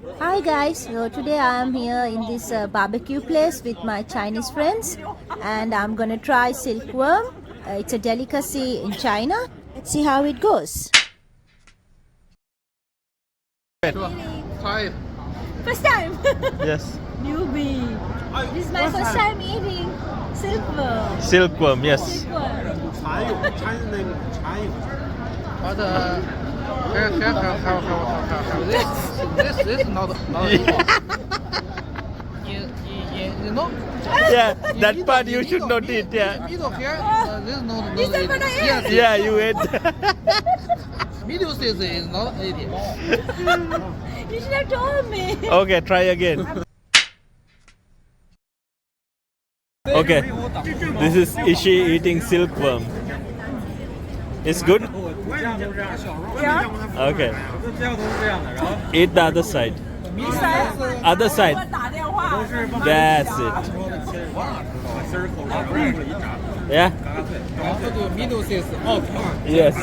Hi guys, so today I am here in this barbecue place with my Chinese friends and I'm gonna try silkworm. It's a delicacy in China. Let's see how it goes. Try it. First time! Yes. Newbie! This is my first time eating silkworm. Silkworm, yes. Silkworm. But this is not you know. Yeah, that part you should not eat, yeah. Middle here, this is not. Is that what I ate? Yes. Yeah, you ate. Middle size is not eating. You should have told me. Okay, try again. Okay, this is Ishi eating silkworm. It's good? Yeah? Okay. Eat the other side. Other side. That's it. Yeah? Middle size. Yes.